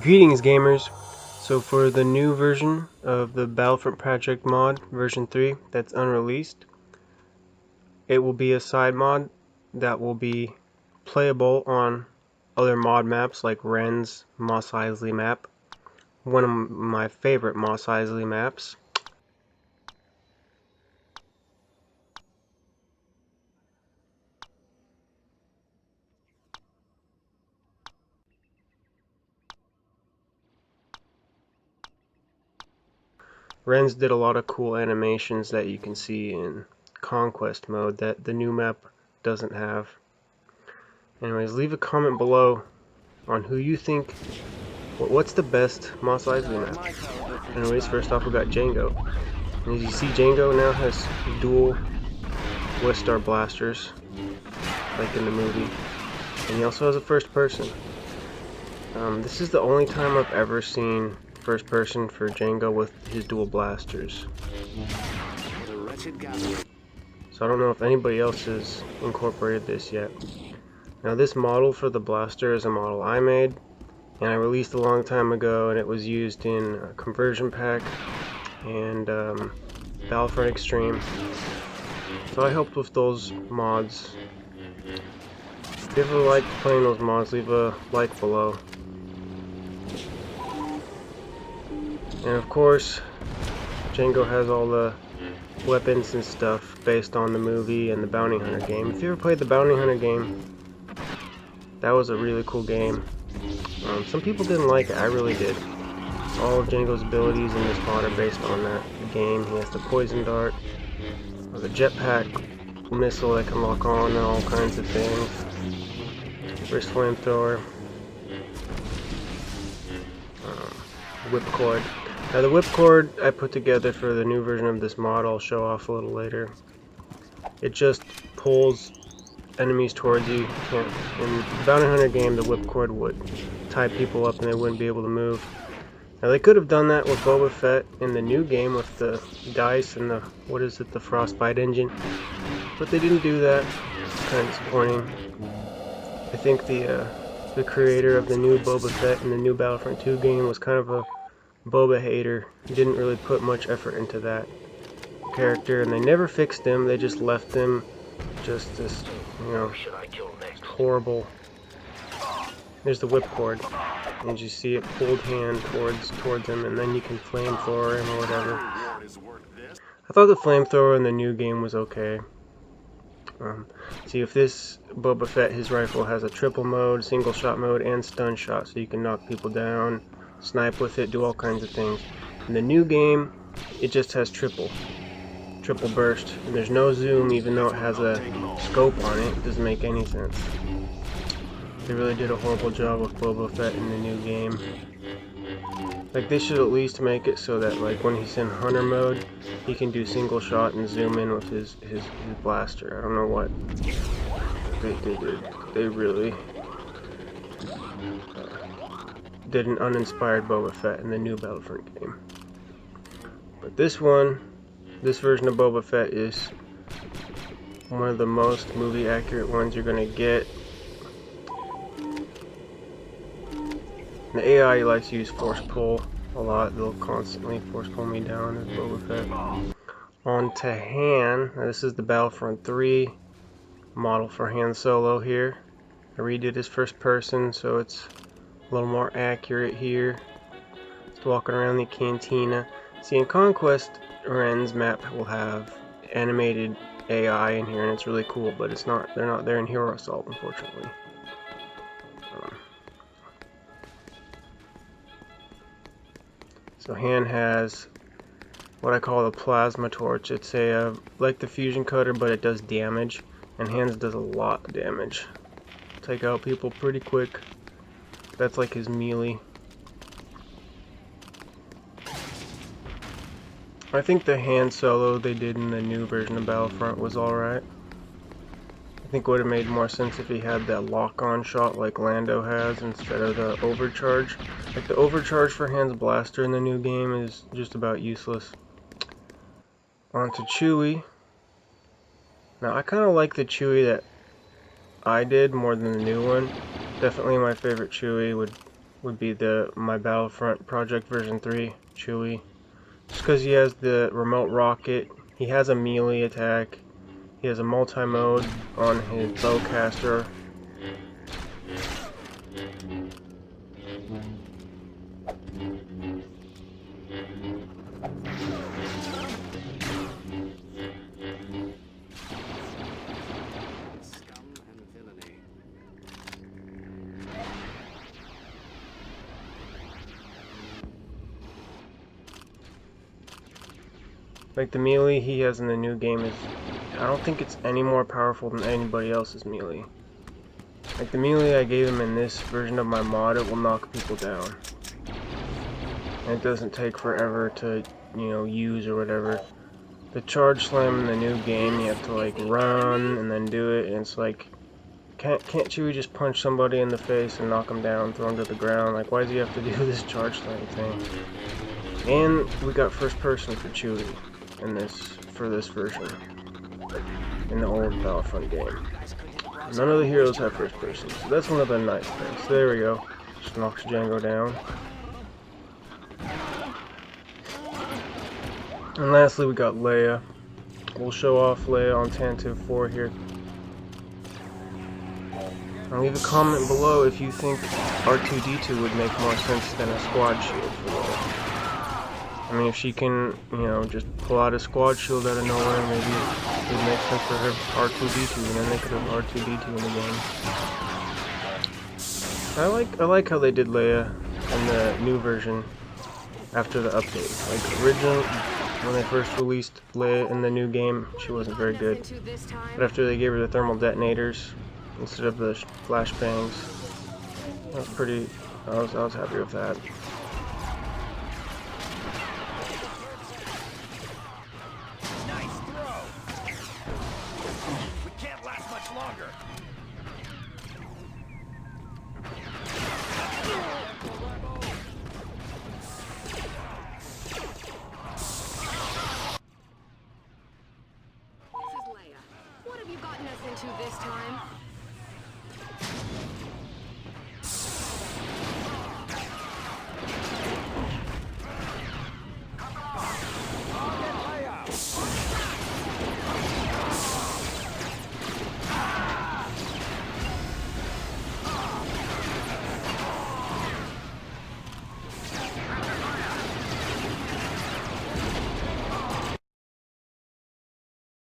Greetings, gamers. So for the new version of the Battlefront Project mod, version 3, that's unreleased, it will be a side mod that will be playable on other mod maps like Rends Mos-Eisley map, one of my favorite Mos-Eisley maps. Rends did a lot of cool animations that you can see in Conquest mode that the new map doesn't have. Anyways, leave a comment below on who you think, what's the best Mos-Eisley map. Anyways, first off we got Jango. And as you see, Jango now has dual Wistar blasters, like in the movie. And he also has a first person. This is the only time I've ever seen first person for Jango with his dual blasters. So I don't know if anybody else has incorporated this yet. Now this model for the blaster is a model I made, and I released a long time ago, and it was used in a conversion pack and Battlefront Extreme. So I helped with those mods. If you ever liked playing those mods, leave a like below. And of course, Jango has all the weapons and stuff based on the movie and the Bounty Hunter game. If you ever played the Bounty Hunter game, that was a really cool game. Some people didn't like it, I really did. All of Jango's abilities in this mod are based on that game. He has the poison dart, or the jetpack missile that can lock on, and all kinds of things. Wrist flamethrower, whipcord. Now the whipcord I put together for the new version of this mod, I'll show off a little later. It just pulls enemies towards you. In the Bounty Hunter game, the whipcord would tie people up and they wouldn't be able to move. Now they could have done that with Boba Fett in the new game with the dice and the, what is it, the frostbite engine. But they didn't do that. It's kind of disappointing. I think the creator of the new Boba Fett in the new Battlefront II game was kind of a Boba hater. He didn't really put much effort into that character, and they never fixed him. They just left him just this, you know, horrible. There's the whipcord, and you see it pulled hand towards him, and then you can flamethrower him or whatever. I thought the flamethrower in the new game was okay. See, if this Boba Fett, his rifle has a triple mode, single shot mode, and stun shot, so you can knock people down, snipe with it, do all kinds of things. In the new game, it just has triple burst, and there's no zoom, even though it has a scope on it. It doesn't make any sense. They really did a horrible job with Boba Fett in the new game. Like, they should at least make it so that, like, when he's in hunter mode, he can do single shot and zoom in with his blaster. I don't know what they did. They really did an uninspired Boba Fett in the new Battlefront game. But this version of Boba Fett is one of the most movie accurate ones you're gonna get. The AI likes to use force pull a lot. They'll constantly force pull me down as Boba Fett. On to Han. Now this is the Battlefront 3 model for Han Solo here. I redid his first person, so it's a little more accurate here. Just walking around the cantina. See, in Conquest, Rends map will have animated AI in here, and it's really cool, but it's not. They're not there in Hero Assault, unfortunately. So Han has what I call the plasma torch. It's a like the fusion cutter, but it does damage, and Han's does a lot of damage. Take out people pretty quick. That's like his melee. I think the Han Solo they did in the new version of Battlefront was alright. I think it would have made more sense if he had that lock-on shot like Lando has instead of the overcharge. Like, the overcharge for Han's blaster in the new game is just about useless. On to Chewie. Now, I kind of like the Chewie that I did more than the new one. Definitely my favorite Chewie would be my Battlefront Project version 3, Chewie. Just because he has the remote rocket, he has a melee attack, he has a multi-mode on his bowcaster. Like the melee he has in the new game is, I don't think it's any more powerful than anybody else's melee. Like the melee I gave him in this version of my mod, it will knock people down. And it doesn't take forever to, you know, use or whatever. The charge slam in the new game, you have to like run and then do it, and it's like, can't Chewie just punch somebody in the face and knock him down, throw him to the ground? Like, why does he have to do this charge slam thing? And we got first person for Chewie in for this version in the old Battlefront game. None of the heroes have first person, so that's one of the nice things. So there we go. Just knocks Jango down. And lastly, we got Leia. We'll show off Leia on Tantive 4 here. And leave a comment below if you think R2-D2 would make more sense than a squad shield for Leia. I mean, if she can, you know, just pull out a squad shield out of nowhere, maybe it would make sense for her R2-D2, and then they could have R2-D2 in the game. I like how they did Leia in the new version after the update. Like, originally, when they first released Leia in the new game, she wasn't very good. But after they gave her the thermal detonators instead of the flashbangs, that was pretty. I was happy with that. What have you gotten us into this time?